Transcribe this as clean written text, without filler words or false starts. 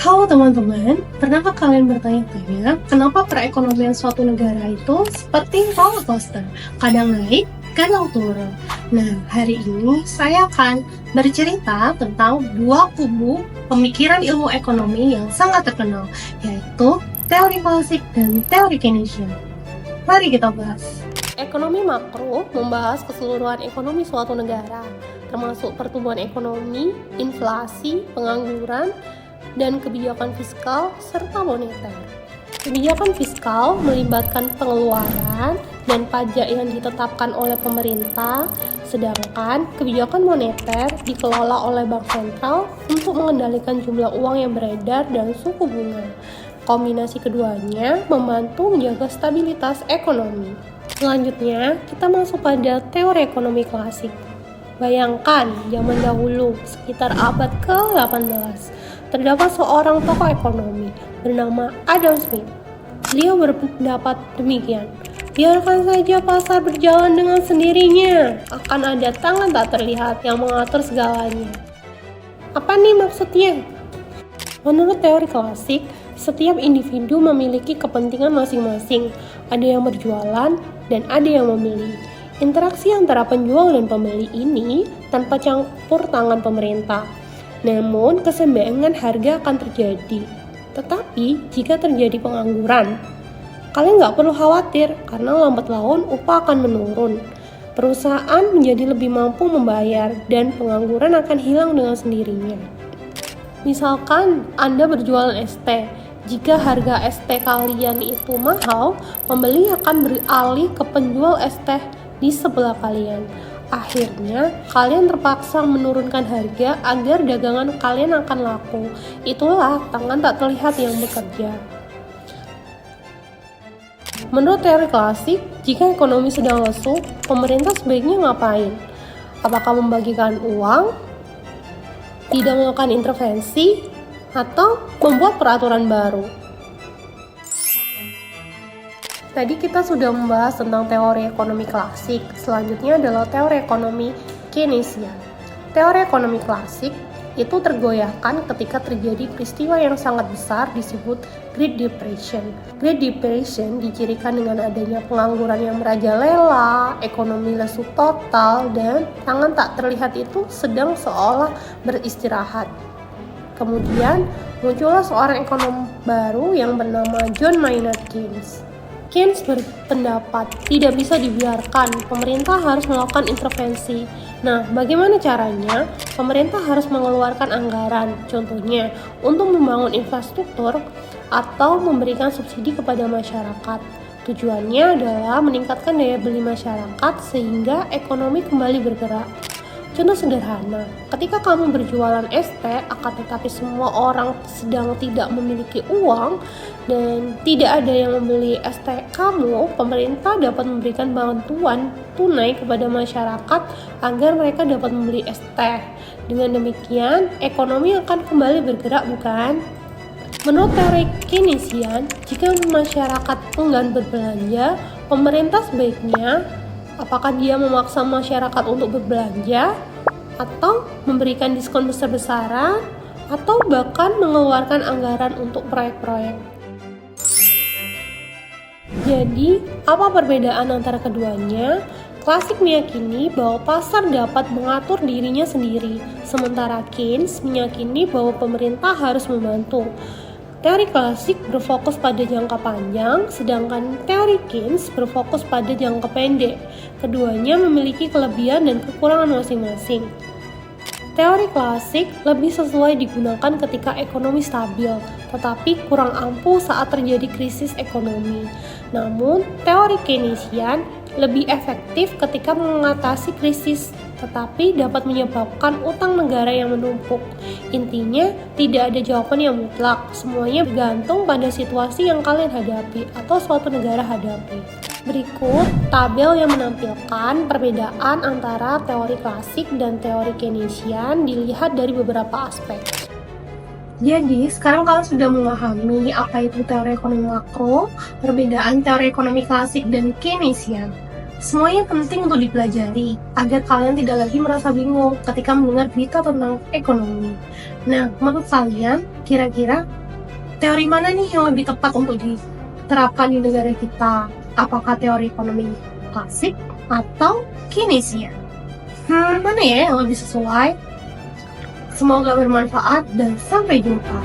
Halo teman-teman, pernahkah kalian bertanya-tanya kenapa perekonomian suatu negara itu seperti roller coaster, kadang naik, kadang turun? Nah, hari ini saya akan bercerita tentang dua kubu pemikiran ilmu ekonomi yang sangat terkenal, yaitu teori klasik dan teori Keynesian. Mari kita bahas. Ekonomi makro membahas keseluruhan ekonomi suatu negara, termasuk pertumbuhan ekonomi, inflasi, pengangguran, dan kebijakan fiskal serta moneter. Kebijakan fiskal melibatkan pengeluaran dan pajak yang ditetapkan oleh pemerintah, sedangkan kebijakan moneter dikelola oleh bank sentral untuk mengendalikan jumlah uang yang beredar dan suku bunga. Kombinasi keduanya membantu menjaga stabilitas ekonomi. Selanjutnya, kita masuk pada teori ekonomi klasik. Bayangkan, zaman dahulu, sekitar abad ke-18, terdapat seorang tokoh ekonomi bernama Adam Smith. Beliau berpendapat demikian, biarkan saja pasar berjalan dengan sendirinya, akan ada tangan tak terlihat yang mengatur segalanya. Apa nih maksudnya? Menurut teori klasik, setiap individu memiliki kepentingan masing-masing. Ada yang berjualan dan ada yang membeli. Interaksi antara penjual dan pembeli ini tanpa campur tangan pemerintah. Namun, keseimbangan harga akan terjadi. Tetapi, jika terjadi pengangguran, kalian nggak perlu khawatir karena lambat laun upah akan menurun. Perusahaan menjadi lebih mampu membayar dan pengangguran akan hilang dengan sendirinya. Misalkan Anda berjualan es teh. Jika harga es teh kalian itu mahal, pembeli akan beralih ke penjual es teh di sebelah kalian. Akhirnya, kalian terpaksa menurunkan harga agar dagangan kalian akan laku. Itulah tangan tak terlihat yang bekerja. Menurut teori klasik, jika ekonomi sedang lesu, pemerintah sebaiknya ngapain? Apakah membagikan uang, tidak melakukan intervensi, atau membuat peraturan baru? Tadi kita sudah membahas tentang teori ekonomi klasik, selanjutnya adalah teori ekonomi Keynesian. Teori ekonomi klasik itu tergoyahkan ketika terjadi peristiwa yang sangat besar disebut Great Depression. Great Depression dicirikan dengan adanya pengangguran yang merajalela, ekonomi lesu total, dan tangan tak terlihat itu sedang seolah beristirahat. Kemudian muncullah seorang ekonom baru yang bernama John Maynard Keynes. Keynes berpendapat tidak bisa dibiarkan, pemerintah harus melakukan intervensi. Nah, bagaimana caranya? Pemerintah harus mengeluarkan anggaran, contohnya untuk membangun infrastruktur atau memberikan subsidi kepada masyarakat. Tujuannya adalah meningkatkan daya beli masyarakat sehingga ekonomi kembali bergerak. Contoh sederhana, ketika kamu berjualan es teh, akan tetapi semua orang sedang tidak memiliki uang dan tidak ada yang membeli es teh kamu, pemerintah dapat memberikan bantuan tunai kepada masyarakat agar mereka dapat membeli es teh. Dengan demikian, ekonomi akan kembali bergerak, bukan? Menurut teori Keynesian, jika masyarakat enggan berbelanja, pemerintah sebaiknya apakah dia memaksa masyarakat untuk berbelanja, atau memberikan diskon besar-besaran, atau bahkan mengeluarkan anggaran untuk proyek-proyek. Jadi, apa perbedaan antara keduanya? Klasik meyakini bahwa pasar dapat mengatur dirinya sendiri, sementara Keynes meyakini bahwa pemerintah harus membantu. Teori klasik berfokus pada jangka panjang, sedangkan teori Keynes berfokus pada jangka pendek. Keduanya memiliki kelebihan dan kekurangan masing-masing. Teori klasik lebih sesuai digunakan ketika ekonomi stabil, tetapi kurang ampuh saat terjadi krisis ekonomi. Namun, teori Keynesian lebih efektif ketika mengatasi krisis, tetapi dapat menyebabkan utang negara yang menumpuk. Intinya, tidak ada jawaban yang mutlak, semuanya bergantung pada situasi yang kalian hadapi atau suatu negara hadapi. Berikut tabel yang menampilkan perbedaan antara teori klasik dan teori Keynesian dilihat dari beberapa aspek. Jadi, sekarang kalian sudah memahami apa itu teori ekonomi makro, perbedaan teori ekonomi klasik dan Keynesian. Semuanya penting untuk dipelajari agar kalian tidak lagi merasa bingung ketika mendengar berita tentang ekonomi. Nah, menurut kalian, kira-kira teori mana nih yang lebih tepat untuk diterapkan di negara kita? Apakah teori ekonomi klasik atau Keynesian? Mana ya yang lebih sesuai? Semoga bermanfaat dan sampai jumpa.